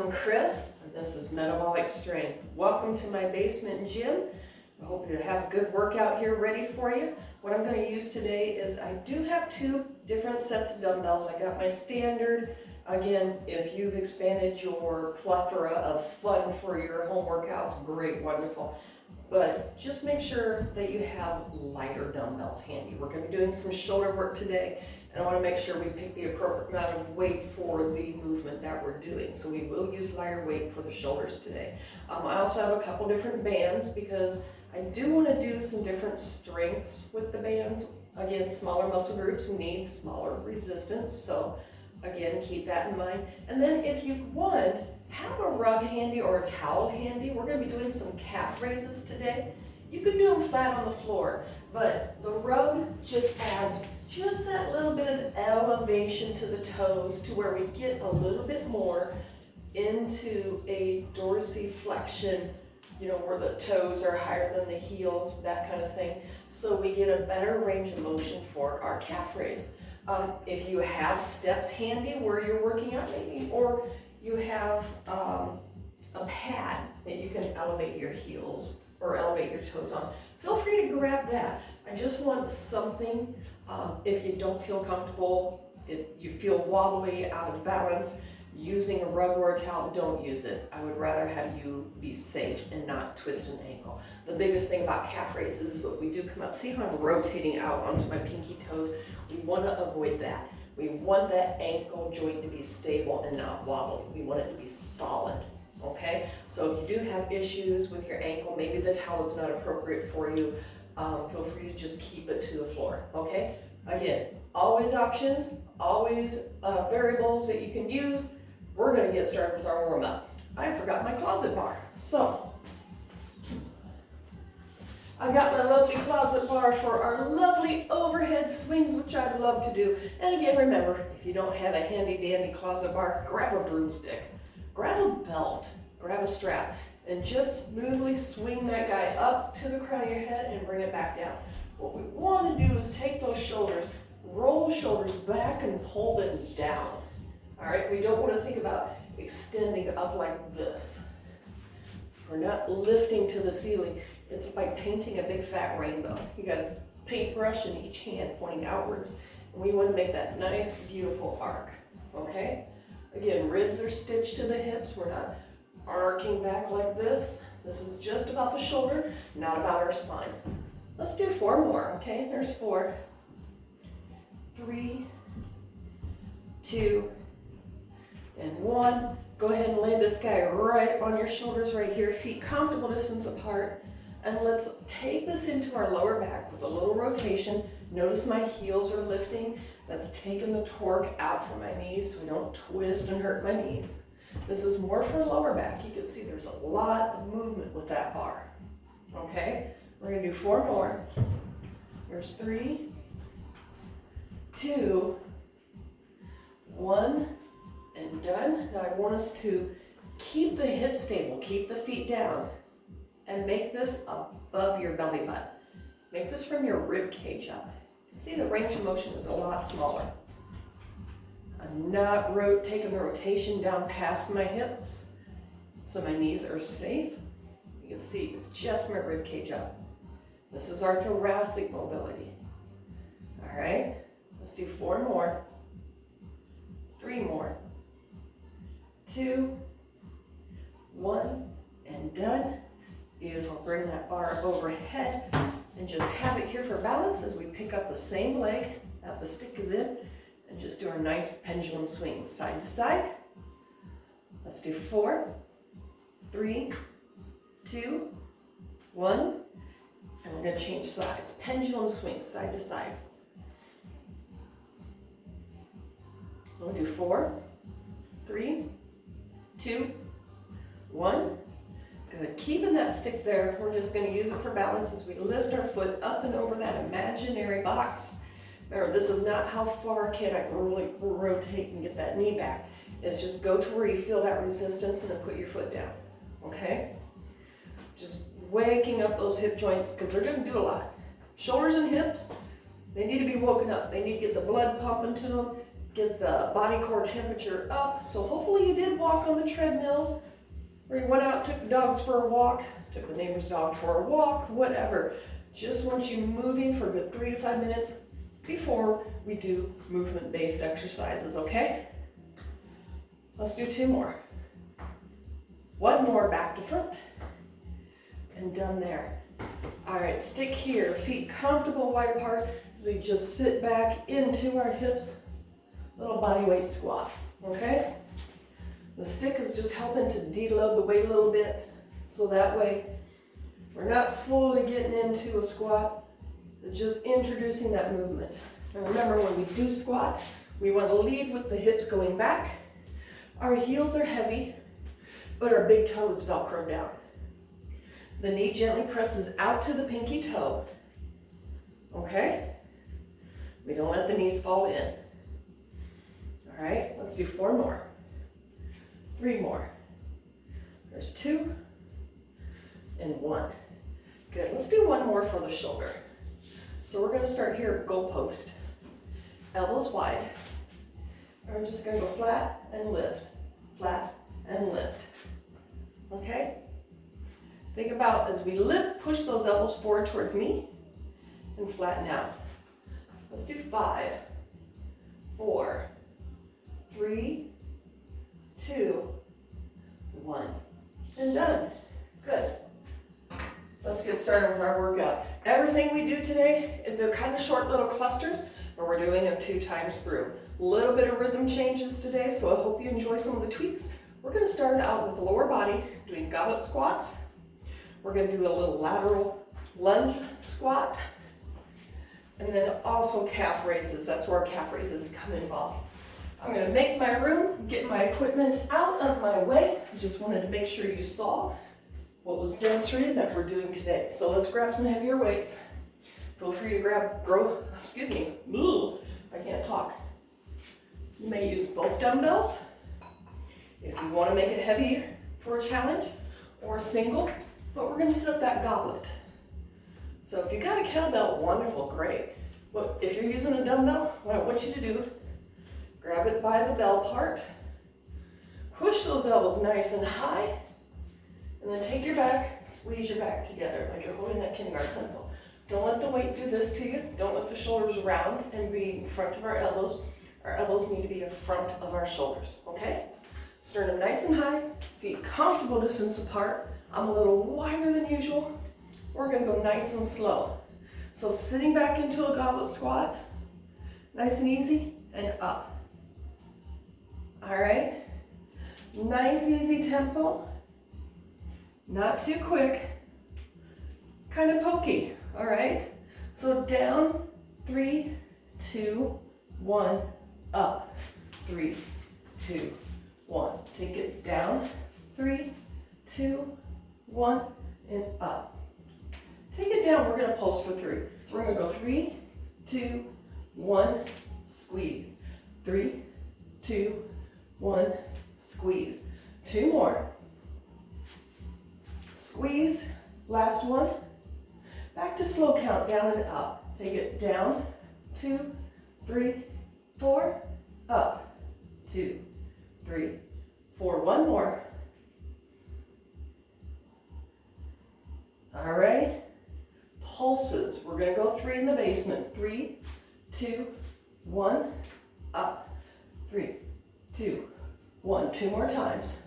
I'm Chris, and this is Metabolic Strength. Welcome to my basement gym. I hope you have a good workout here ready for you. What I'm going to use today is I do have two different sets of dumbbells. I got my standard. Again, if you've expanded your plethora of fun for your home workouts, great, wonderful. But just make sure that you have lighter dumbbells handy. We're going to be doing some shoulder work today, and I want to make sure we pick the appropriate amount of weight for the movement that we're doing. So we will use lighter weight for the shoulders today. I also have a couple different bands because I do want to do some different strengths with the bands. Again, smaller muscle groups need smaller resistance, so again, keep that in mind. And then if you want, have a rug handy or a towel handy. We're going to be doing some calf raises today. You could do them flat on the floor, but the rug just adds just that little bit of elevation to the toes to where we get a little bit more into a dorsiflexion, you know, where the toes are higher than the heels, that kind of thing. So we get a better range of motion for our calf raise. If you have steps handy where you're working out maybe, or you have a pad that you can elevate your heels or elevate your toes on, feel free to grab that. I just want something, if you don't feel comfortable, if you feel wobbly, out of balance, using a rug or a towel, don't use it. I would rather have you be safe and not twist an ankle. The biggest thing about calf raises is what we do come up. See how I'm rotating out onto my pinky toes? We want to avoid that. We want that ankle joint to be stable and not wobbly. We want it to be solid, okay? So if you do have issues with your ankle, maybe the towel is not appropriate for you, feel free to just keep it to the floor, okay? Again, always options, always variables that you can use. We're going to get started with our warm-up. I forgot my closet bar, so I've got my lovely closet bar for our lovely overhead swings, which I love to do. And again, remember, if you don't have a handy dandy closet bar, grab a broomstick, grab a belt, grab a strap, and just smoothly swing that guy up to the crown of your head and bring it back down. What we want to do is take those shoulders, roll shoulders back and pull them down. All right, we don't want to think about extending up like this. We're not lifting to the ceiling. It's like painting a big fat rainbow. You got a paintbrush in each hand pointing outwards, and we want to make that nice, beautiful arc, okay? Again, ribs are stitched to the hips. We're not arcing back like this. This is just about the shoulder, not about our spine. Let's do 4 more, okay? There's 4, 3, 2, and 1. Go ahead and lay this guy right on your shoulders right here, feet comfortable distance apart. And let's take this into our lower back with a little rotation. Notice my heels are lifting. That's taking the torque out from my knees so we don't twist and hurt my knees. This is more for lower back. You can see there's a lot of movement with that bar. Okay, we're gonna do 4 more. There's 3, 2, 1, and done. Now I want us to keep the hips stable, keep the feet down, and make this above your belly button. Make this from your rib cage up. See, the range of motion is a lot smaller. I'm not taking the rotation down past my hips, so my knees are safe. You can see it's just my rib cage up. This is our thoracic mobility. All right, let's do 4 more, 3 more, 2, 1, and done. Beautiful. Bring that bar up overhead and just have it here for balance as we pick up the same leg that the stick is in and just do our nice pendulum swings side to side. Let's do 4, 3, 2, 1, and we're going to change sides. Pendulum swing side to side. We'll do 4, 3, 2, 1. Good. Keeping that stick there, we're just going to use it for balance as we lift our foot up and over that imaginary box. Remember, this is not how far can I really rotate and get that knee back. It's just go to where you feel that resistance and then put your foot down. Okay? Just waking up those hip joints because they're going to do a lot. Shoulders and hips, they need to be woken up. They need to get the blood pumping to them. get the body core temperature up. So hopefully you did walk on the treadmill, or you went out, took the dogs for a walk, took the neighbor's dog for a walk, whatever. Just want you moving for a good 3 to 5 minutes before we do movement-based exercises, okay? Let's do 2 more. 1 more back to front, and done there. All right, stick here, feet comfortable wide apart. We just sit back into our hips, little body weight squat, okay? The stick is just helping to deload the weight a little bit, so that way we're not fully getting into a squat, but just introducing that movement. And remember, when we do squat, we want to lead with the hips going back. Our heels are heavy, but our big toe is Velcroed down. The knee gently presses out to the pinky toe, okay? We don't let the knees fall in. All right, let's do 4 more. 3 more. There's 2 and 1. Good, let's do 1 more for the shoulder. So we're gonna start here at goal post. Elbows wide. And we're just gonna go flat and lift, flat and lift. Okay? Think about as we lift, push those elbows forward towards me and flatten out. Let's do 5, 4, 3, 2, 1, and done. Good. Let's get started with our workout. Everything we do today, they're kind of short little clusters, but we're doing them 2 times through. A little bit of rhythm changes today, so I hope you enjoy some of the tweaks. We're going to start out with the lower body, doing goblet squats. We're going to do a little lateral lunge squat, and then also calf raises. That's where our calf raises come involved. I'm going to make my room, get my equipment out of my way. I just wanted to make sure you saw what was demonstrated that we're doing today. So let's grab some heavier weights. Feel free to I can't talk. You may use both dumbbells if you want to make it heavier for a challenge, or single, but we're going to set up that goblet. So if you got a kettlebell, wonderful, great. But if you're using a dumbbell, what I want you to do, grab it by the bell part, push those elbows nice and high, and then take your back, squeeze your back together like you're holding that kindergarten pencil. Don't let the weight do this to you. Don't let the shoulders round and be in front of our elbows. Our elbows need to be in front of our shoulders, okay? Sternum nice and high, feet comfortable distance apart. I'm a little wider than usual. We're gonna go nice and slow. So sitting back into a goblet squat, nice and easy, and up. All right, nice easy tempo, not too quick, kind of pokey, all right? So down, 3, 2, 1, up, 3, 2, 1. Take it down, 3, 2, 1, and up. Take it down, we're gonna pulse for 3. So we're gonna go 3, 2, 1, squeeze. 3, 2, 1, squeeze. 2 more. Squeeze, last one. Back to slow count, down and up. Take it down, 2, 3, 4, up, 2, 3, 4. 1 more. All right. Pulses. We're going to go 3 in the basement. 3, 2, 1, up. 3, 2, 1. 2 more times.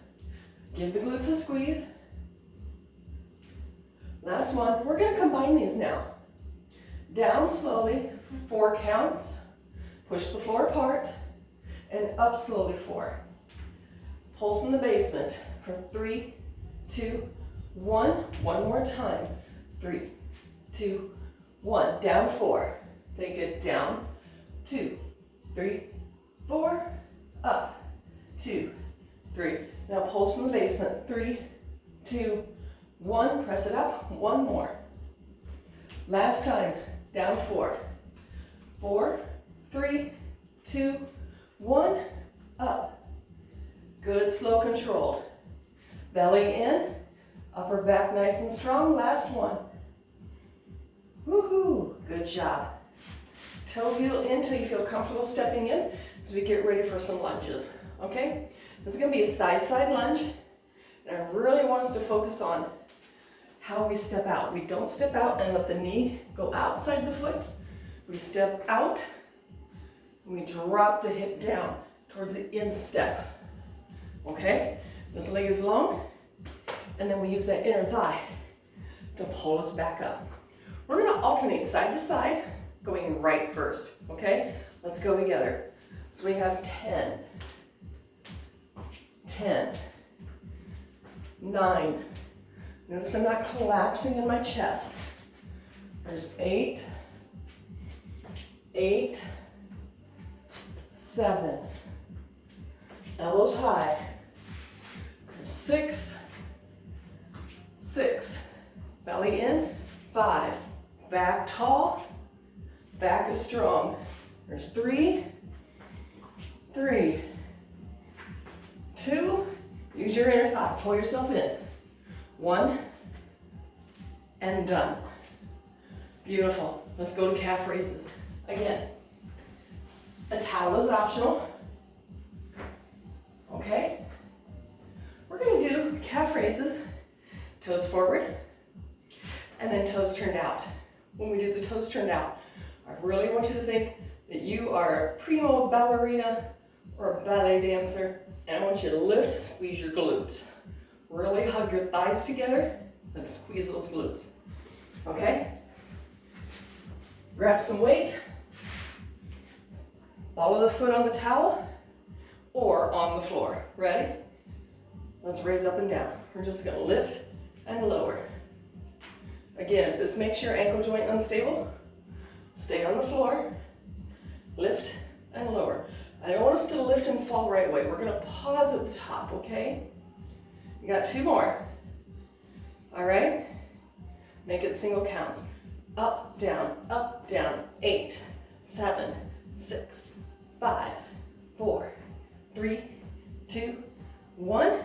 Give the glutes a squeeze. Last one. We're going to combine these now. Down slowly, 4 counts. Push the floor apart, and up slowly 4. Pulse in the basement from 3, 2, 1. 1 more time. 3, 2, 1. Down 4. Take it down. 2, 3, 4. Up. 2, 3. Now pulse in the basement. 3, 2, 1. Press it up. 1 more. Last time. Down 4. 4, 3, 2, 1. Up. Good, slow, controlled. Belly in. Upper back nice and strong. Last one. Woohoo! Good job. Toe heel in till you feel comfortable stepping in. as we get ready for some lunges, okay? This is gonna be a side-side lunge, and I really want us to focus on how we step out. We don't step out and let the knee go outside the foot. We step out, and we drop the hip down towards the instep, okay? This leg is long, and then we use that inner thigh to pull us back up. We're gonna alternate side to side, going in right first, okay? Let's go together. So we have 10, 10, 9. Notice I'm not collapsing in my chest. There's 8, 8, 7. Elbows high. There's 6, 6. Belly in. 5. Back tall. Back is strong. There's 3, 3, 2. Use your inner thigh. Pull yourself in. 1, and done. Beautiful. Let's go to calf raises. Again, a towel is optional. Okay? We're going to do calf raises, toes forward, and then toes turned out. When we do the toes turned out, I really want you to think that you are a primo ballerina or a ballet dancer, and I want you to lift, squeeze your glutes. Really hug your thighs together and squeeze those glutes. Okay? Grab some weight. Ball of the foot on the towel or on the floor. Ready? Let's raise up and down. We're just going to lift and lower. Again, if this makes your ankle joint unstable, stay on the floor, lift and lower. I don't want us to lift and fall right away. We're going to pause at the top, okay? You got 2 more. All right? Make it single counts. Up, down, 8, 7, 6, 5, 4, 3, 2, 1.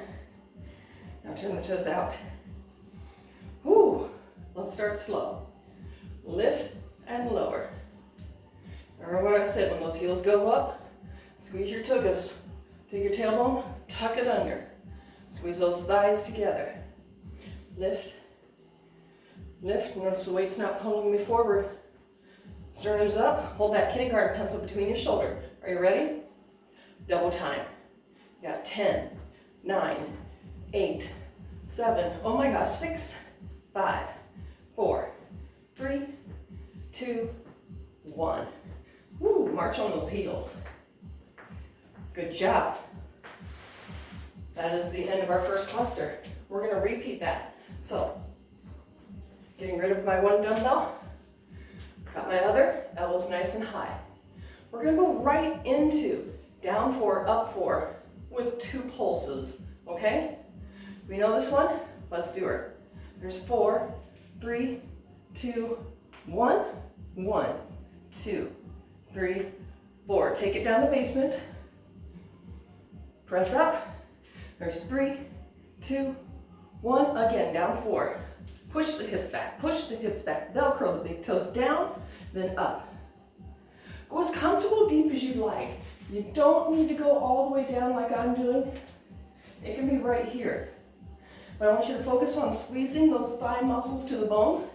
Now turn the toes out. Whew. Let's start slow. Lift and lower. Remember what I said, when those heels go up, squeeze your tuchus. Take your tailbone, tuck it under. Squeeze those thighs together. Lift. Lift. Notice the weight's not pulling me forward. Sternum's up. Hold that kindergarten pencil between your shoulder. Are you ready? Double time. You got 10, 9, 8, 7, oh my gosh, 6, 5, 4, 3, 2, 1. Woo, march on those heels. Good job. That is the end of our first cluster. We're going to repeat that. So, getting rid of my one dumbbell. Got my other, elbows nice and high. We're going to go right into down 4, up 4 with 2 pulses, okay? We know this one? Let's do it. There's 4, 3, 2, 1, 1, 2, 3, 4. Take it down the basement. Press up. There's 3, 2, 1. Again, down 4. Push the hips back. Push the hips back. Velcro the big toes down, then up. Go as comfortable deep as you'd like. You don't need to go all the way down like I'm doing. It can be right here. But I want you to focus on squeezing those thigh muscles to the bone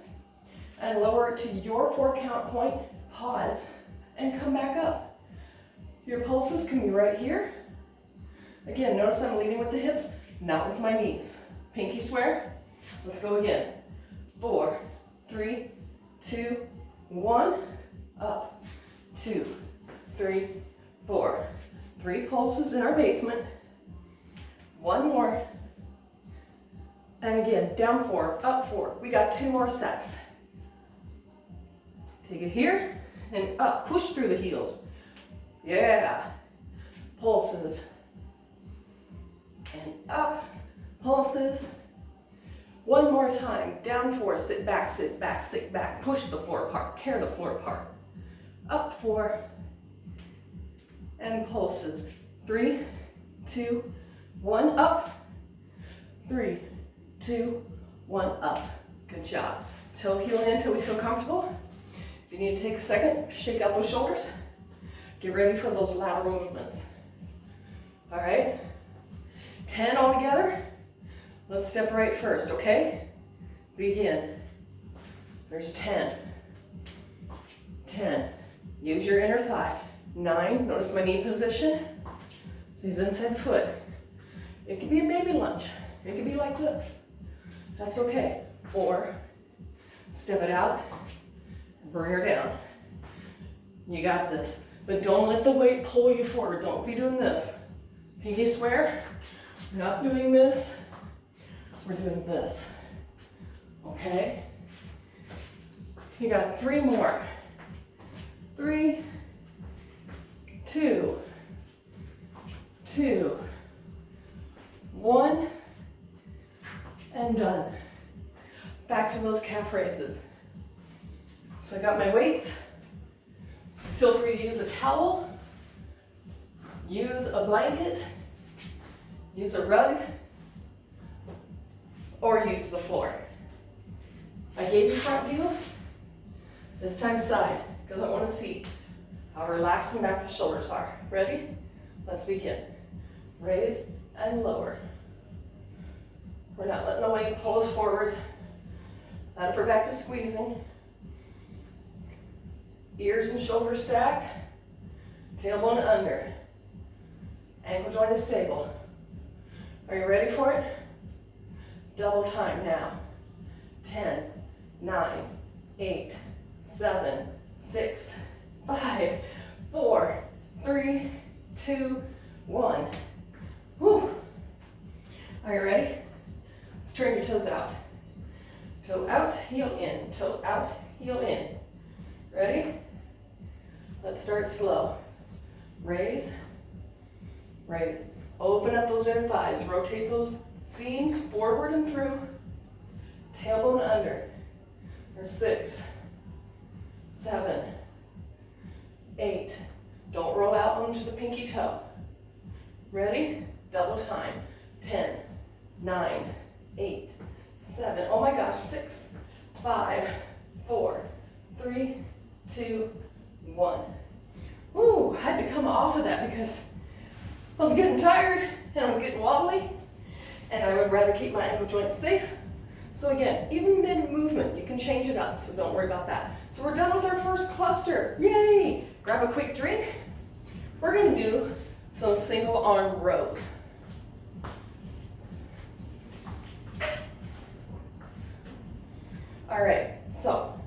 and lower it to your 4 count point. Pause and come back up. Your pulses can be right here. Again, notice I'm leading with the hips, not with my knees. Pinky swear. Let's go again. 4, 3, 2, 1. Up. 2, 3, 4. 3 pulses in our basement. 1 more. And again, down 4, up 4. We got 2 more sets. Take it here and up. Push through the heels. Yeah. Pulses. And up. Pulses. 1 more time. Down 4. Sit back, sit back, sit back. Push the floor apart. Tear the floor apart. Up 4. And pulses. 3, 2, 1. Up. 3, 2, 1. Up. Good job. Toe heel in until we feel comfortable. If you need to take a second, shake out those shoulders. Get ready for those lateral movements. All right, 10 all together. Let's separate first, okay? Begin. There's 10. 10. Use your inner thigh. 9. Notice my knee position. So he's inside the foot. It could be a baby lunge. It could be like this. That's okay. Or step it out and bring her down. You got this. But don't let the weight pull you forward. Don't be doing this. Pinky swear. We're not doing this. We're doing this. Okay? You got 3 more. 3, 2, 2, 1, and done. Back to those calf raises. So I got my weights. Feel free to use a towel, use a blanket, use a rug, or use the floor. I gave you front view. This time side, because I want to see how relaxed and back the shoulders are. Ready? Let's begin. Raise and lower. We're not letting the weight pull us forward. That upper back is squeezing. Ears and shoulders stacked. Tailbone under. Ankle joint is stable. Are you ready for it? Double time now. 10, 9, 8, 7, 6, 5, 4, 3, 2, 1. Whew. Are you ready? Let's turn your toes out. Toe out, heel in. Toe out, heel in. Ready? Let's start slow. Raise, raise. Open up those inner thighs. Rotate those seams forward and through. Tailbone under. There's 6, 7, 8. Don't roll out onto the pinky toe. Ready? Double time. 10, 9, 8, 7. Oh my gosh, 6, 5, 4, 3, 2, 1. Ooh, I had to come off of that because I was getting tired and I was getting wobbly, and I would rather keep my ankle joints safe. So again, even mid-movement, you can change it up, so don't worry about that. So we're done with our first cluster. Yay! Grab a quick drink. We're going to do some single arm rows. All right, so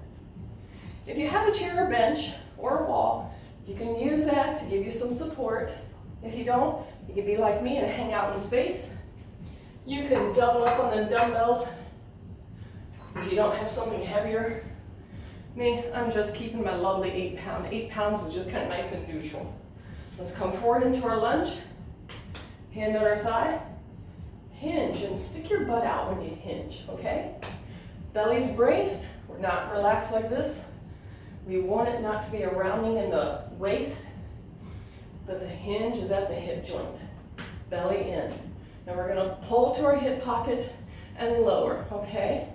if you have a chair or bench or a wall, you can use that to give you some support. If you don't, you can be like me and hang out in space. You can double up on the dumbbells if you don't have something heavier. Me, I'm just keeping my lovely 8 pound. 8 pounds is just kind of nice and neutral. Let's come forward into our lunge. Hand on our thigh. Hinge and stick your butt out when you hinge, okay? Belly's braced. We're not relaxed like this. We want it not to be a rounding in the waist, but the hinge is at the hip joint. Belly in. Now we're gonna pull to our hip pocket and lower, okay?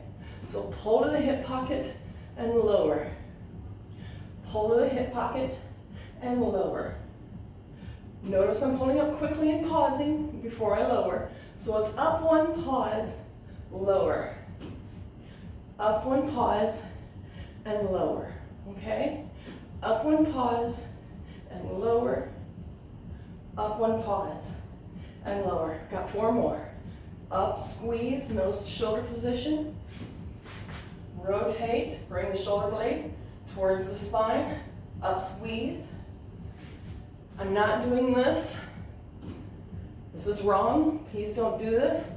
So pull to the hip pocket and lower. Pull to the hip pocket and lower. Notice I'm pulling up quickly and pausing before I lower. So it's up 1, pause, lower. Up 1, pause, and lower, okay? Up 1, pause, and lower. Up 1, pause, and lower. Got 4 more. Up, squeeze, nose to shoulder position. Rotate, bring the shoulder blade towards the spine. Up, squeeze. I'm not doing this. This is wrong. Please don't do this.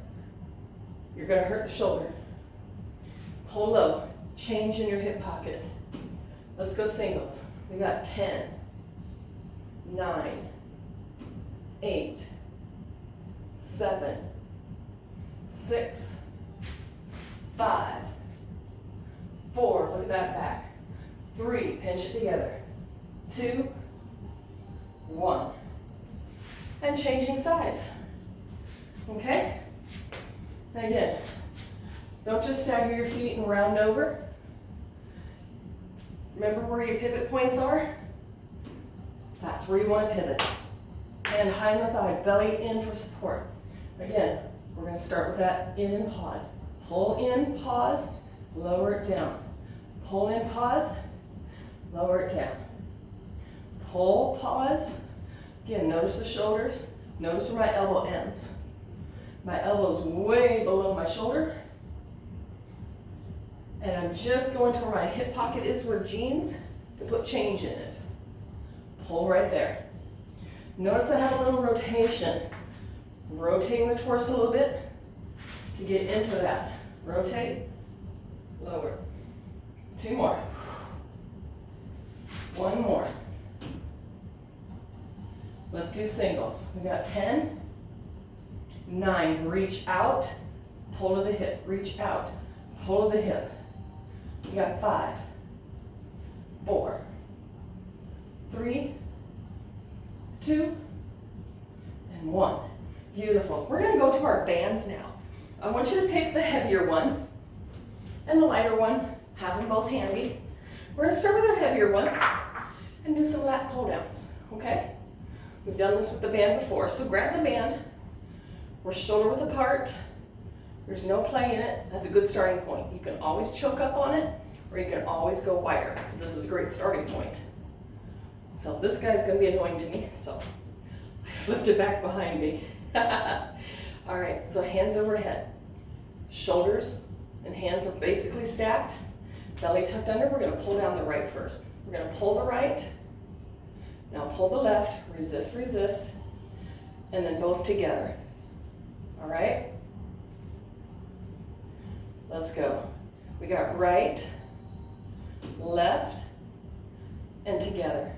You're gonna hurt the shoulder. Pull low, change in your hip pocket. Let's go singles. We got 10, 9, 8, 7, 6, 5, 4, look at that back. 3, pinch it together. 2, 1. And changing sides. Okay? And again, don't just stagger your feet and round over. Remember where your pivot points are? That's where you want to pivot. And high in the thigh, belly in for support. Again, we're going to start with that in and pause. Pull in, pause, lower it down. Pull in, pause, lower it down. Pull, pause. Again, notice the shoulders. Notice where my elbow ends. My elbow's way below my shoulder. And I'm just going to where my hip pocket is, where jeans, to put change in it. Pull right there. Notice I have a little rotation. Rotating the torso a little bit to get into that. Rotate, lower. 2 more. 1 more. Let's do singles. We got 10, 9, reach out, pull to the hip, reach out, pull to the hip. We got 5, 4, 3, 2, and 1. Beautiful. We're going to go to our bands now. I want you to pick the heavier one and the lighter one. Have them both handy. We're going to start with our heavier one and do some lat pull downs, okay? We've done this with the band before, so grab the band. We're shoulder width apart. There's no play in it. That's a good starting point. You can always choke up on it, or you can always go wider. This is a great starting point. So this guy's going to be annoying to me, so I flipped it back behind me. All right, so hands overhead. Shoulders and hands are basically stacked. Belly tucked under. We're going to pull down the right first. We're going to pull the right. Now pull the left. Resist, resist. And then both together. All right? Let's go. We got right, left, and together.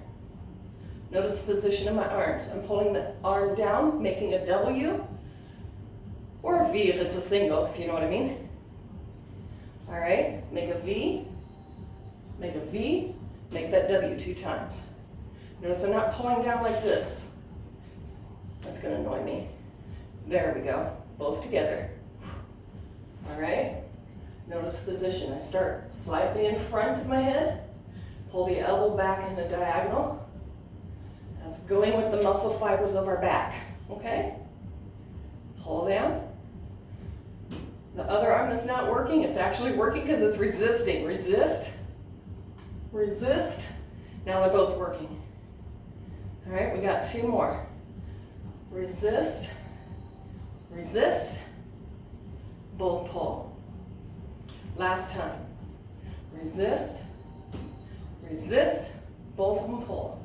Notice the position of my arms. I'm pulling the arm down, making a W, or a V if it's a single, if you know what I mean. All right, make a V, make a V, make that W 2 times. Notice I'm not pulling down like this. That's gonna annoy me. There we go, both together. All right, notice the position. I start slightly in front of my head, pull the elbow back in the diagonal. That's going with the muscle fibers of our back, okay? Pull down. The other arm that's not working, it's actually working because it's resisting. Resist, resist. Now they're both working. All right, we got 2 more. Resist, resist, both pull. Last time. Resist, resist, both of them pull.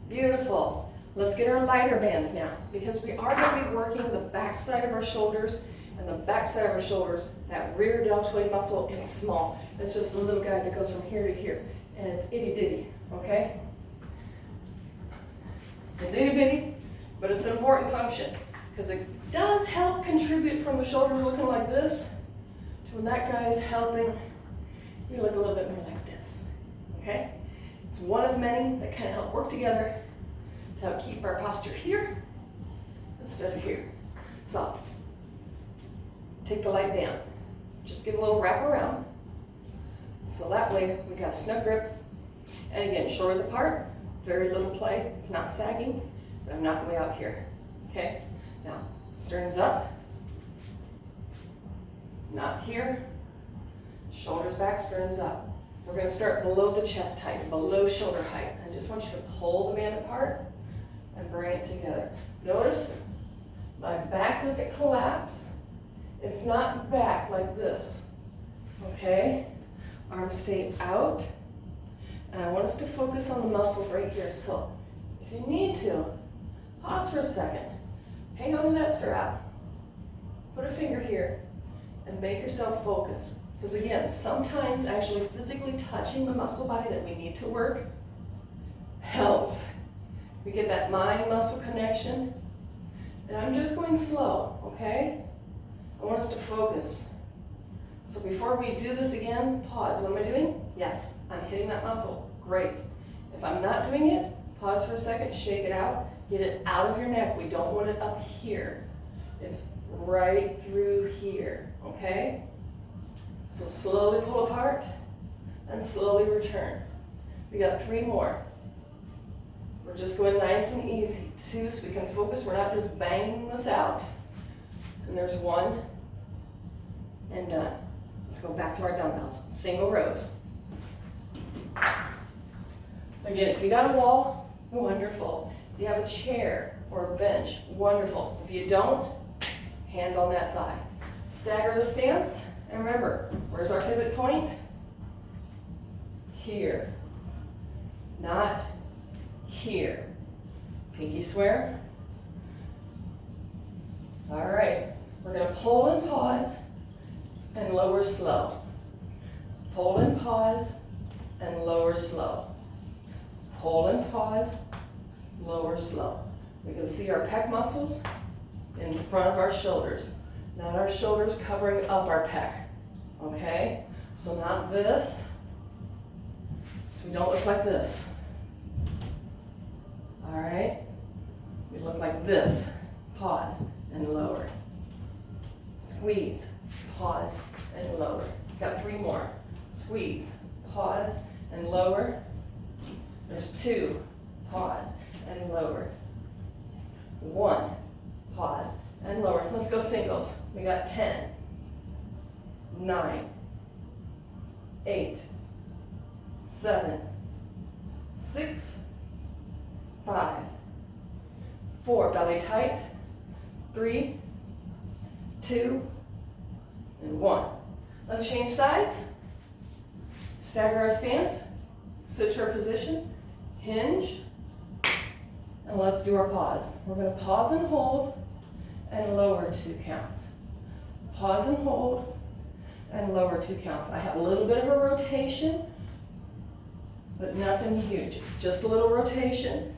Beautiful. Let's get our lighter bands now, because we are going to be working the back side of our shoulders, and the back side of our shoulders, that rear deltoid muscle, it's small. It's just a little guy that goes from here to here, and it's itty bitty, okay? It's itty bitty, but it's an important function, because it does help contribute from the shoulders looking like this to when that guy is helping you look a little bit more like this, okay? It's one of many that kind of help work together to help keep our posture here instead of here. So, take the light down. Just give a little wrap around. So that way we got a snug grip. And again, shoulder width apart, very little play. It's not sagging, but I'm not way out here. Okay? Now, stern's up. Not here. Shoulders back, stern's up. We're going to start below the chest height, below shoulder height. I just want you to pull the band apart and bring it together. Notice my back doesn't collapse. It's not back like this. Okay? Arms stay out. And I want us to focus on the muscle right here. So if you need to, pause for a second. Hang on to that strap. Put a finger here and make yourself focus. Because again, sometimes actually physically touching the muscle body that we need to work helps. We get that mind-muscle connection. And I'm just going slow, okay? I want us to focus. So before we do this again, pause. What am I doing? Yes, I'm hitting that muscle. Great. If I'm not doing it, pause for a second, shake it out, get it out of your neck. We don't want it up here. It's right through here, okay? So slowly pull apart and slowly return. We got 3 more. We're just going nice and easy. 2, so we can focus. We're not just banging this out. And there's 1, and done. Let's go back to our dumbbells. Single rows. Again, if you got a wall, wonderful. If you have a chair or a bench, wonderful. If you don't, hand on that thigh. Stagger the stance, and remember, where's our pivot point? Here, not here. Pinky swear. All right, we're gonna pull and pause and lower slow. Pull and pause and lower slow. Pull and pause, lower slow. We can see our pec muscles in front of our shoulders, not our shoulders covering up our pec, okay? So not this, so we don't look like this. All right, we look like this. Pause and lower. Squeeze, pause and lower. Got 3 more. Squeeze, pause and lower. There's 2, pause and lower. 1, pause and lower. Let's go singles. We got 10, 9, 8, 7, 6, 5, 4, belly tight, 3, 2, and 1. Let's change sides. Stagger our stance. Switch our positions. Hinge. And let's do our pause. We're going to pause and hold and lower 2 counts. Pause and hold and lower 2 counts. I have a little bit of a rotation, but nothing huge. It's just a little rotation,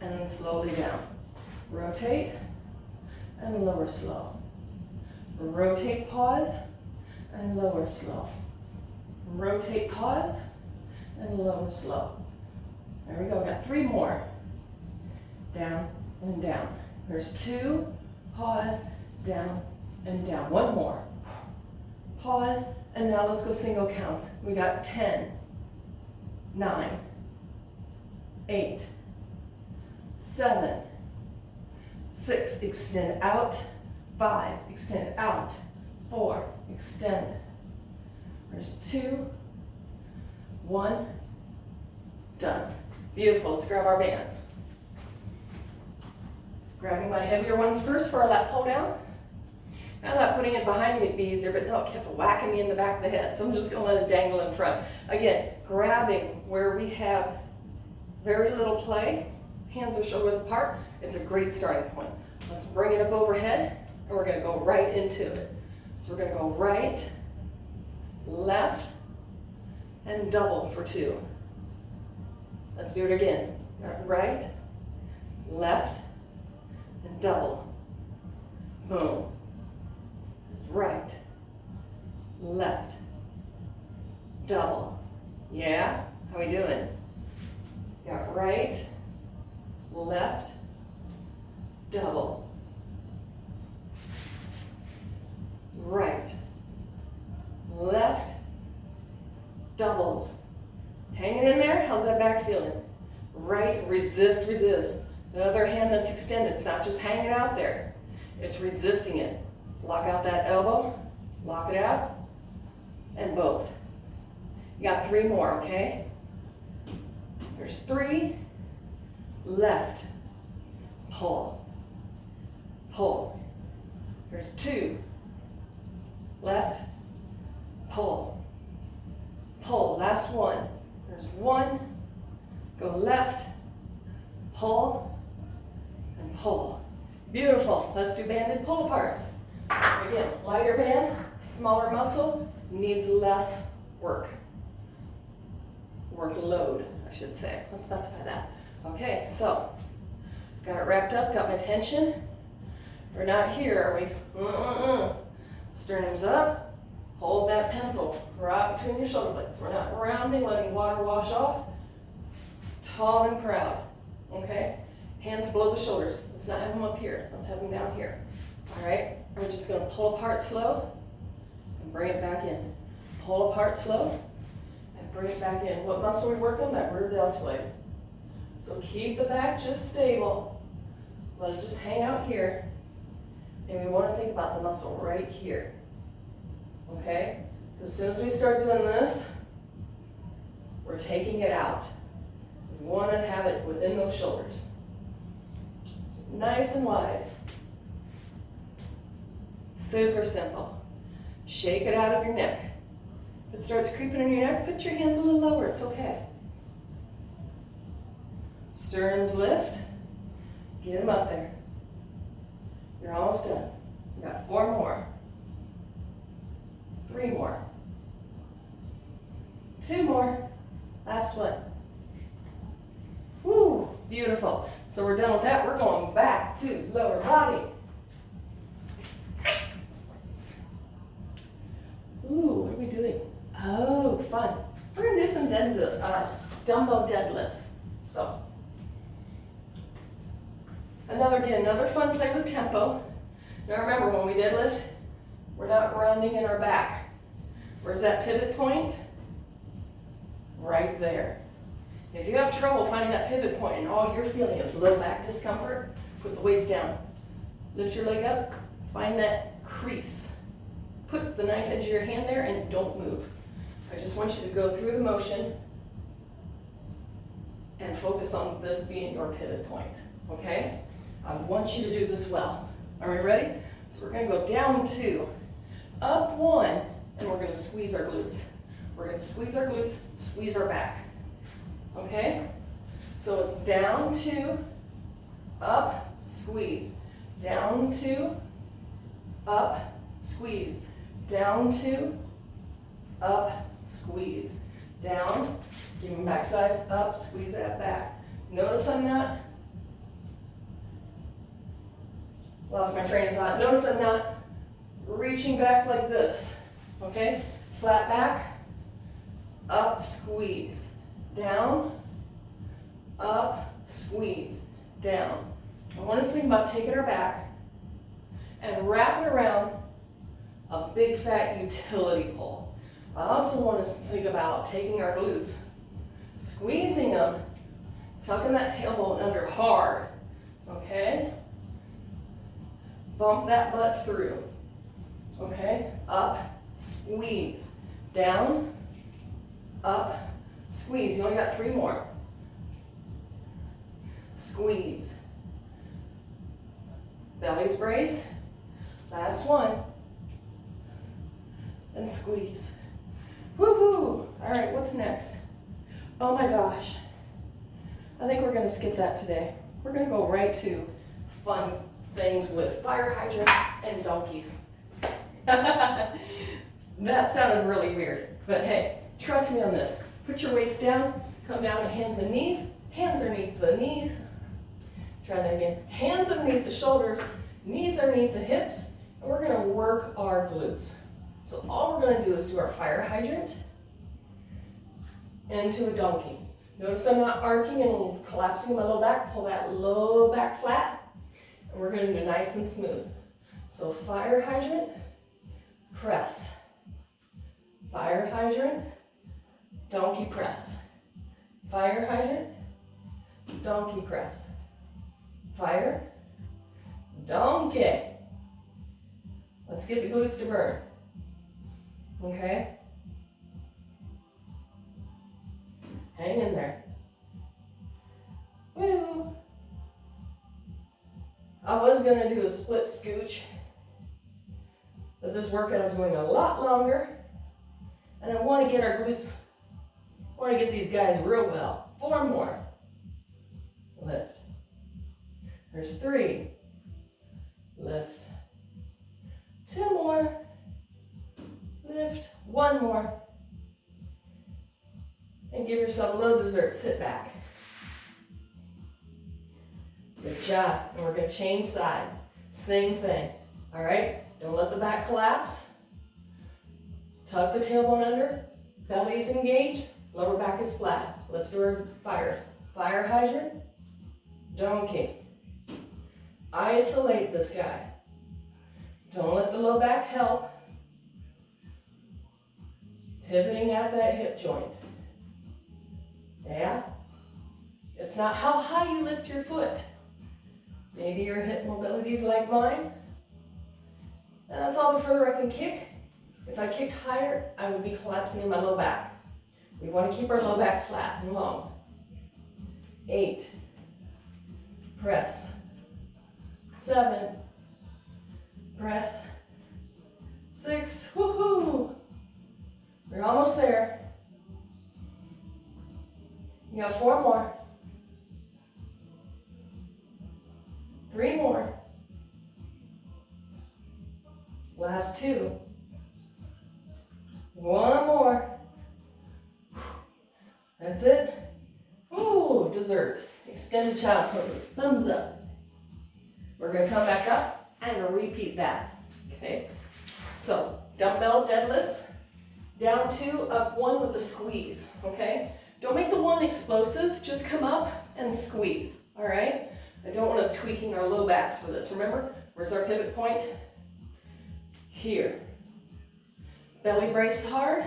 and then slowly down. Rotate and lower slow. Rotate, pause, and lower slow. Rotate, pause, and lower slow. There we go, we got 3 more. Down and down. There's 2, pause, down and down. 1 more. Pause, and now let's go single counts. We got 10, 9, 8, 7, 6, extend out, 5, extend out, 4, extend. There's 2, 1, done. Beautiful, let's grab our bands. Grabbing my heavier ones first for our lat pull down. I thought putting it behind me would be easier, but no, it kept whacking me in the back of the head, so I'm just gonna let it dangle in front. Again, grabbing where we have very little play, hands are shoulder width apart, it's a great starting point. Let's bring it up overhead, and we're gonna go right into it. So we're gonna go right, left, and double for 2. Let's do it again. Right, left, and double. Boom. Right, left, double. Yeah? How we doing? Got right, left, double. Right, left, doubles. Hanging in there? How's that back feeling? Right, resist, resist. The other hand that's extended, it's not just hanging out there. It's resisting it. Lock out that elbow, lock it out, and both. You got 3 more, okay? There's 3, left, pull, pull. There's 2, left, pull, pull. Last one. There's 1, go left, pull, and pull. Beautiful. Let's do banded pull aparts. Again, lighter band, smaller muscle, needs less work. Workload, I should say. Let's specify that. Okay, so, got it wrapped up, got my tension. We're not here, are we? Sternum's up, hold that pencil right between your shoulder blades. We're not rounding, letting water wash off. Tall and proud, okay? Hands below the shoulders. Let's not have them up here. Let's have them down here. All right? We're just going to pull apart slow and bring it back in. Pull apart slow and bring it back in. What muscle are we working? That rear deltoid. So keep the back just stable. Let it just hang out here. And we want to think about the muscle right here. Okay? As soon as we start doing this, we're taking it out. We want to have it within those shoulders. Nice and wide. Super simple. Shake it out of your neck. If it starts creeping in your neck, put your hands a little lower. It's okay. Sterns lift. Get them up there. You're almost done. You got 4 more. 3 more. 2 more. Last one. Woo, beautiful. So we're done with that. We're going back to lower body. Ooh, what are we doing? Oh, fun. We're going to do some dumbbell deadlifts. So, another fun play with tempo. Now remember, when we deadlift, we're not rounding in our back. Where's that pivot point? Right there. If you have trouble finding that pivot point and all you're feeling is low back discomfort, put the weights down. Lift your leg up, find that crease. Put the knife edge of your hand there and don't move. I just want you to go through the motion and focus on this being your pivot point, okay? I want you to do this well. Are we ready? So we're going to go down 2, up 1, and we're going to squeeze our glutes. We're going to squeeze our glutes, squeeze our back. Okay? So it's down 2, up, squeeze. Down 2, up, squeeze. Down 2, up, squeeze. Down, give them backside, up, squeeze that back. Notice I'm not, lost my train of thought. Notice I'm not reaching back like this. Okay? Flat back, up, squeeze. Down, up, squeeze, down. I want us to think about taking our back and wrapping around a big fat utility pole. I also want us to think about taking our glutes, squeezing them, tucking that tailbone under hard, okay? Bump that butt through, okay? Up, squeeze, down, up, squeeze. You only got 3 more. Squeeze. Bellies brace. Last one. And squeeze. Woohoo! All right, what's next? Oh my gosh. I think we're going to skip that today. We're going to go right to fun things with fire hydrants and donkeys. That sounded really weird, but hey, trust me on this. Put your weights down, come down to hands and knees, hands underneath the knees. Try that again. Hands underneath the shoulders, knees underneath the hips, and we're going to work our glutes. So all we're going to do is do our fire hydrant into a donkey. Notice I'm not arcing and collapsing my low back. Pull that low back flat, and we're going to do nice and smooth. So fire hydrant, press. Fire hydrant, donkey press. Fire hydrant, donkey press. Fire, donkey. Let's get the glutes to burn. Okay? Hang in there. Woo. I was going to do a split scooch, but this workout is going a lot longer, and I want to get our glutes, I want to get these guys real well. 4 more. Lift. There's 3. Lift. 2 more. Lift. 1 more. And give yourself a little dessert. Sit back. Good job. And we're going to change sides. Same thing. All right? Don't let the back collapse. Tuck the tailbone under. Belly is engaged. Lower back is flat. Let's do our fire. Fire hydrant. Donkey. Isolate this guy. Don't let the low back help. Pivoting at that hip joint. Yeah? It's not how high you lift your foot. Maybe your hip mobility is like mine. And that's all the further I can kick. If I kicked higher, I would be collapsing in my low back. We want to keep our low back flat and long. 8. Press. 7. Press. 6. Woohoo! We're almost there. You got 4 more. 3 more. Last 2. 1 more. That's it. Ooh, dessert. Extended child pose. Thumbs up. We're going to come back up and repeat that. Okay? So, dumbbell deadlifts. Down 2, up 1 with a squeeze. Okay? Don't make the 1 explosive. Just come up and squeeze. All right? I don't want us tweaking our low backs for this. Remember, where's our pivot point? Here. Belly brace hard,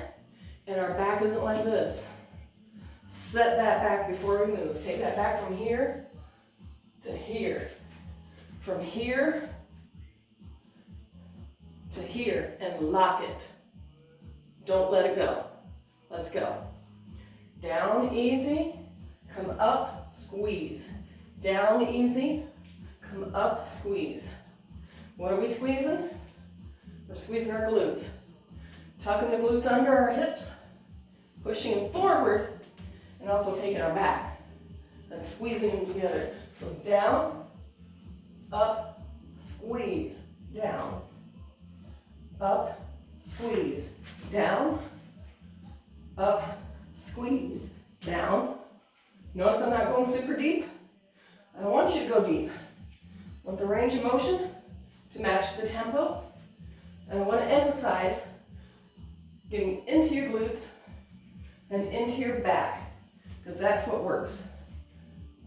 and our back isn't like this. Set that back before we move. Take that back from here to here. From here to here, and lock it. Don't let it go. Let's go. Down easy, come up, squeeze. Down easy, come up, squeeze. What are we squeezing? We're squeezing our glutes. Tucking the glutes under our hips, pushing them forward, and also taking our back. And squeezing them together. So down, up, squeeze, down. Up, squeeze, down. Up, squeeze, down. Notice I'm not going super deep. I don't want you to go deep. I want the range of motion to match the tempo. And I want to emphasize getting into your glutes and into your back, because that's what works.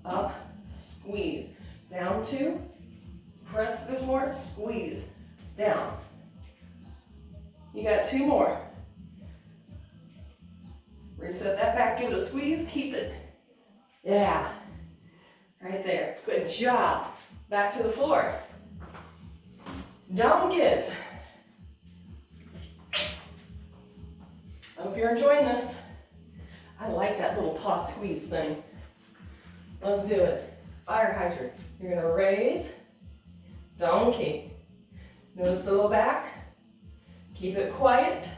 Up, squeeze. Down 2, press to the floor, squeeze. Down. You got 2 more. Reset that back, give it a squeeze, keep it. Yeah. Right there. Good job. Back to the floor. Down kids. I hope you're enjoying this. I like that little pause squeeze thing. Let's do it. Fire hydrant. You're going to raise, donkey. Notice the low back. Keep it quiet.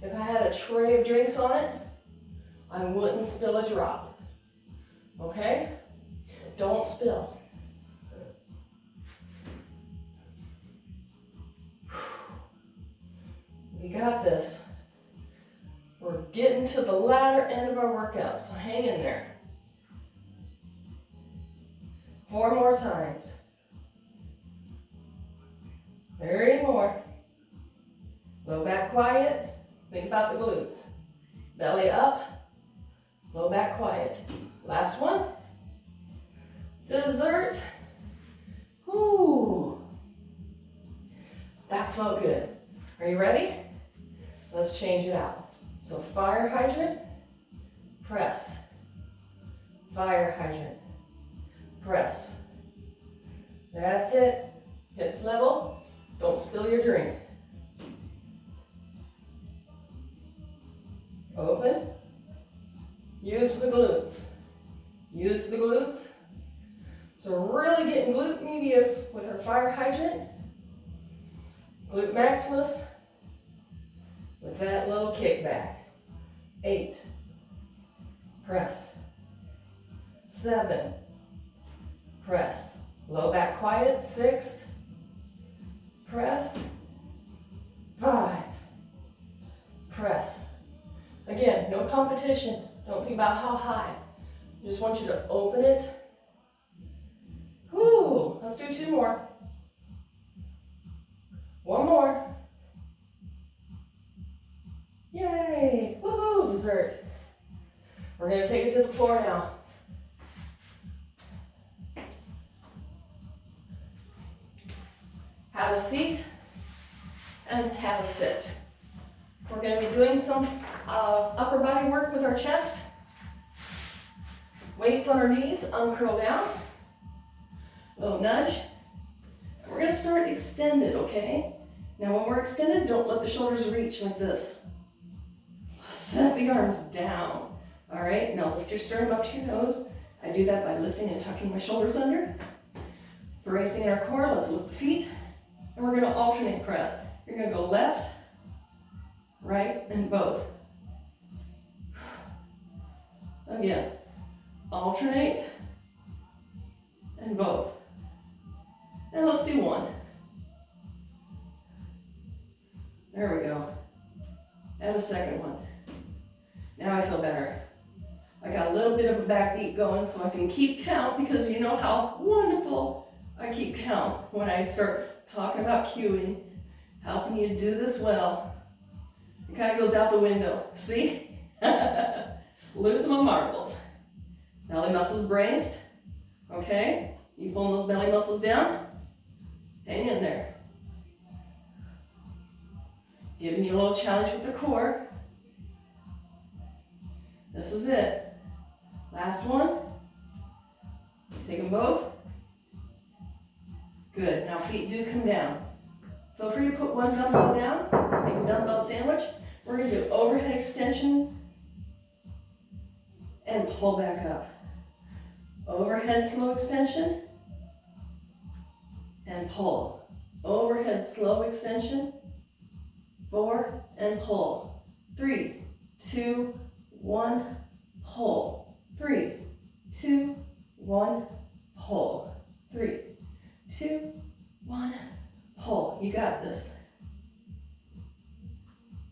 If I had a tray of drinks on it, I wouldn't spill a drop. Okay? Don't spill. We got this. We're getting to the latter end of our workout, so hang in there. 4 more times. 30 more. Low back quiet. Think about the glutes. Belly up. Low back quiet. Last one. Dessert. Ooh. That felt good. Are you ready? Let's change it out. So fire hydrant, press. Fire hydrant, press. That's it. Hips level. Don't spill your drink. Open. Use the glutes. Use the glutes. So we're really getting glute medius with our fire hydrant. Glute maximus with that little kickback. 8. Press. 7. Press. Low back quiet. 6. Press. 5. Press. Again, no competition. Don't think about how high. I just want you to open it. Whoo! Let's do 2 more. 1 more. Yay! Woohoo! Dessert. We're going to take it to the floor now. Have a seat and have a sit. We're going to be doing some upper body work with our chest. Weights on our knees, uncurl down. Little nudge. And we're gonna start extended, okay? Now when we're extended, don't let the shoulders reach like this. Set the arms down. All right, now lift your sternum up to your nose. I do that by lifting and tucking my shoulders under. Bracing our core, let's lift the feet. And we're gonna alternate press. You're gonna go left, right, and both. Again, alternate, and both. And let's do one. There we go. Add a second one. Now I feel better. I got a little bit of a backbeat going so I can keep count, because you know how wonderful I keep count when I start talking about cueing, helping you do this well. It kind of goes out the window, see? Losing my marbles. Belly muscles braced, okay? You pulling those belly muscles down? Hang in there. Giving you a little challenge with the core. This is it. Last one. Take them both. Good. Now feet do come down. Feel free to put one dumbbell down. Make a dumbbell sandwich. We're going to do overhead extension and pull back up. Overhead slow extension and pull. Overhead slow extension. 4 and pull. 3, 2, 1, pull. 3, 2, 1, pull. 3, 2, 1, pull. You got this.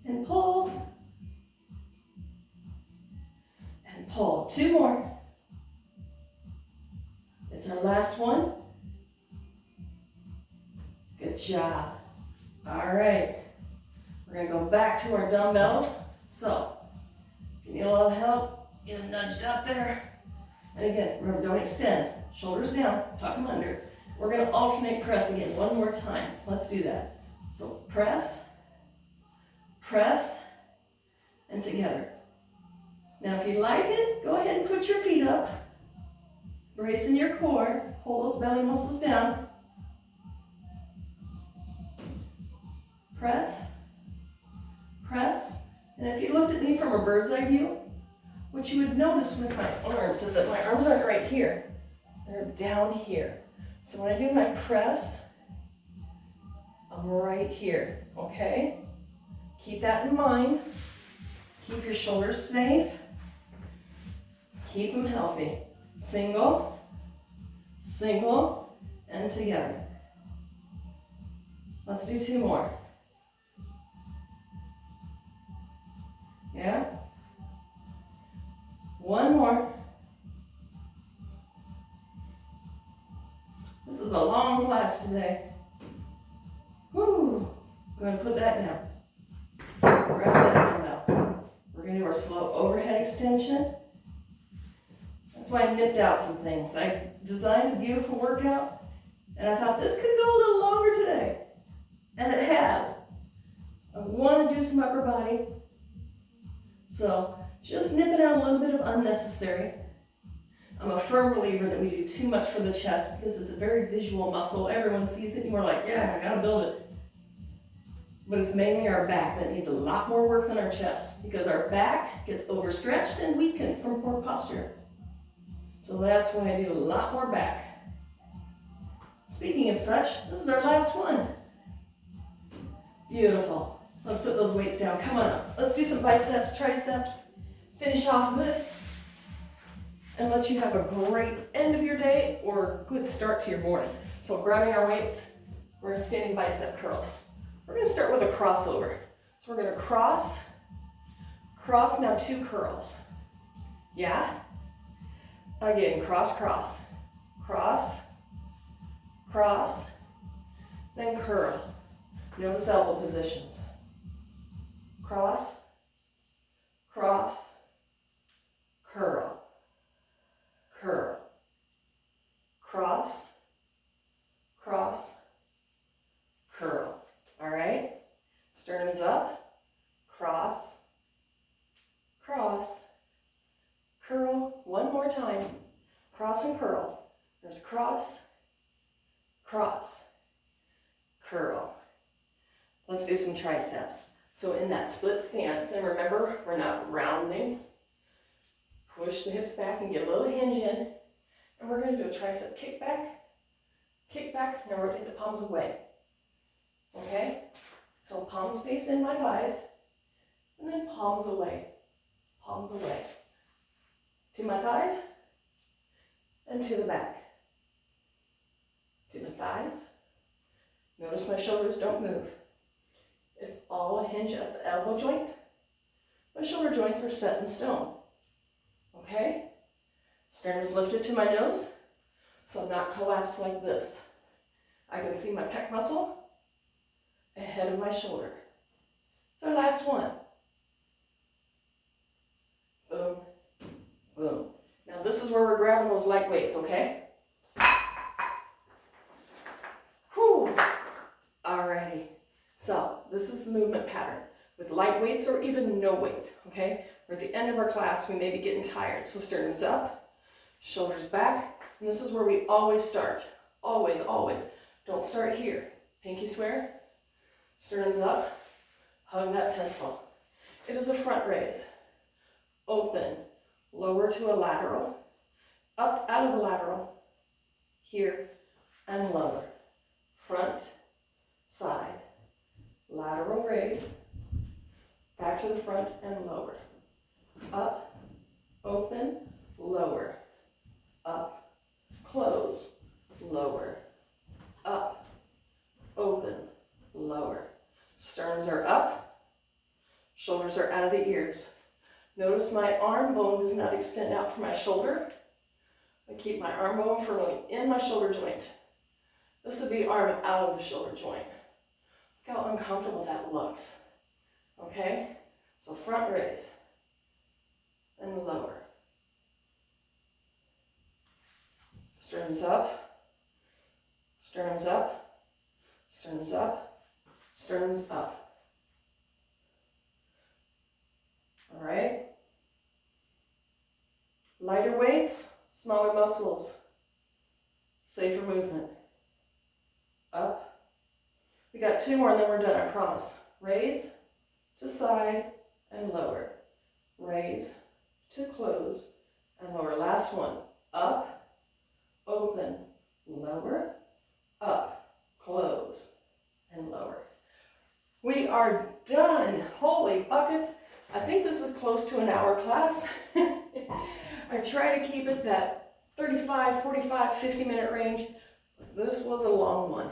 And pull. And pull. 2 more. It's our last one. Good job. All right. We're going to go back to our dumbbells. So, if you need a little help, get them nudged up there. And again, remember, don't extend. Shoulders down, tuck them under. We're going to alternate press again, one more time. Let's do that. So, press, press, and together. Now, if you like it, go ahead and put your feet up. Bracing your core. Hold those belly muscles down. Press, press. And if you looked at me from a bird's eye view, what you would notice with my arms is that my arms aren't right here. They're down here. So when I do my press, I'm right here, okay? Keep that in mind. Keep your shoulders safe. Keep them healthy. Single, single, and together. Let's do 2 more. Yeah? 1 more. This is a long class today. Woo! Go ahead and put that down. Grab that dumbbell. We're going to do our slow overhead extension. That's why I nipped out some things. I designed a beautiful workout, and I thought this could go a little longer today. And it has. I want to do some upper body. So just nipping out a little bit of unnecessary. I'm a firm believer that we do too much for the chest because it's a very visual muscle. Everyone sees it and we're like, yeah, I gotta build it. But it's mainly our back that needs a lot more work than our chest because our back gets overstretched and weakened from poor posture. So that's why I do a lot more back. Speaking of such, this is our last one. Beautiful. Let's put those weights down. Come on up. Let's do some biceps, triceps. Finish off with it. And let you have a great end of your day or good start to your morning. So grabbing our weights, we're standing bicep curls. We're going to start with a crossover. So we're going to cross, cross, now 2 curls. Yeah? Again, cross, cross, cross, cross, then curl. Notice elbow positions. Cross, cross, curl, curl, cross, cross, curl. All right? Sternum is up, cross, cross, curl. One more time. cross and curl. There's cross, cross, curl. Let's do some triceps. So in that split stance, and remember, we're not rounding. Push the hips back and get a little hinge in. And we're going to do a tricep kick back. Now rotate the palms away. Okay? So palms face in my thighs. And then palms away. Palms away. To my thighs. And to the back. To the thighs. Notice my shoulders don't move. It's all a hinge at the elbow joint. My shoulder joints are set in stone. Okay? Sternum is lifted to my nose, so I'm not collapsed like this. I can see my pec muscle ahead of my shoulder. It's our last one. Boom, boom. Now this is where we're grabbing those light weights, okay? Whew. Alrighty. So this is the movement pattern with light weights or even no weight, okay? We're at the end of our class, we may be getting tired. So sternum's up, shoulders back, and this is where we always start. Always, always. Don't start here. Pinky swear, sternum's up, hug that pencil. It is a front raise. Open, lower to a lateral, up out of the lateral, here, and lower. Front, side, lateral raise, back to the front and lower. Up, open, lower. Up, close, lower. Up, open, lower. Sternums are up, shoulders are out of the ears. Notice my arm bone does not extend out from my shoulder. I keep my arm bone firmly in my shoulder joint. This would be arm out of the shoulder joint. Look how uncomfortable that looks. Okay? So front raise and lower. Sternums up, sternums up, sternums up, sternums up. All right? Lighter weights, smaller muscles, safer movement. Up. We got two more and then we're done, I promise. Raise to side and lower. Raise to close and lower. Last one. Up, open, lower, up, close, and lower. We are done. Holy buckets. I think this is close to an hour class. I try to keep it that 35, 45, 50-minute range. This was a long one.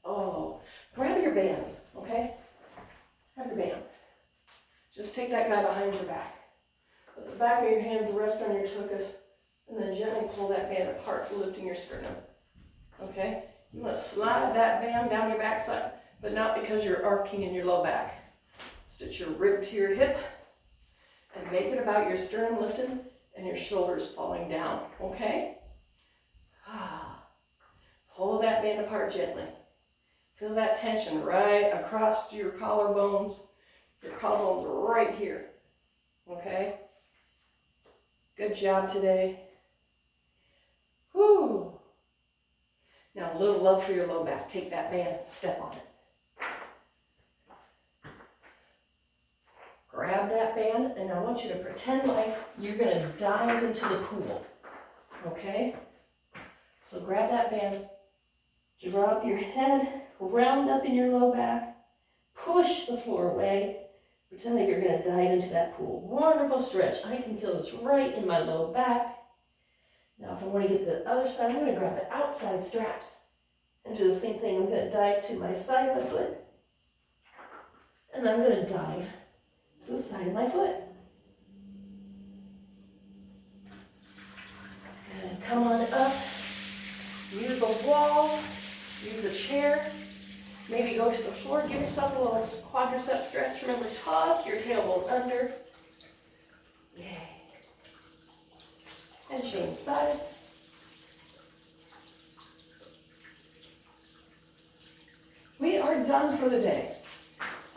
Oh, grab your bands, okay? Grab your band. Just take that guy behind your back. Let the back of your hands rest on your tuchus, and then gently pull that band apart, lifting your sternum. Okay? You want to slide that band down your backside, but not because you're arcing in your low back. Stitch your rib to your hip, and make it about your sternum lifting and your shoulders falling down. Okay? Pull that band apart gently. Feel that tension right across your collarbones. Your collarbones are right here. Okay? Good job today. Whew. Now a little love for your low back. Take that band, step on it. Grab that band, and I want you to pretend like you're going to dive into the pool. Okay? So grab that band, drop your head, round up in your low back, push the floor away, pretend like you're going to dive into that pool. Wonderful stretch. I can feel this right in my low back. Now if I want to get the other side, I'm going to grab the outside straps and do the same thing. I'm going to dive to my side of my foot, and then I'm going to dive to the side of my foot. Good. Come on up. Use a wall. Use a chair. Maybe go to the floor. Give yourself a little quadricep stretch. Remember, tuck your tailbone under. Yay. And change sides. We are done for the day.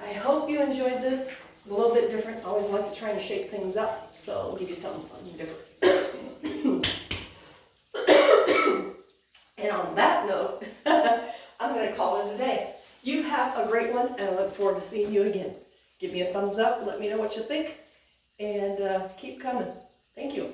I hope you enjoyed this. A little bit different. I always like to try and shake things up, so I'll give you something different. I'm going to call it a day. You have a great one, and I look forward to seeing you again. Give me a thumbs up, let me know what you think, and keep coming. Thank you.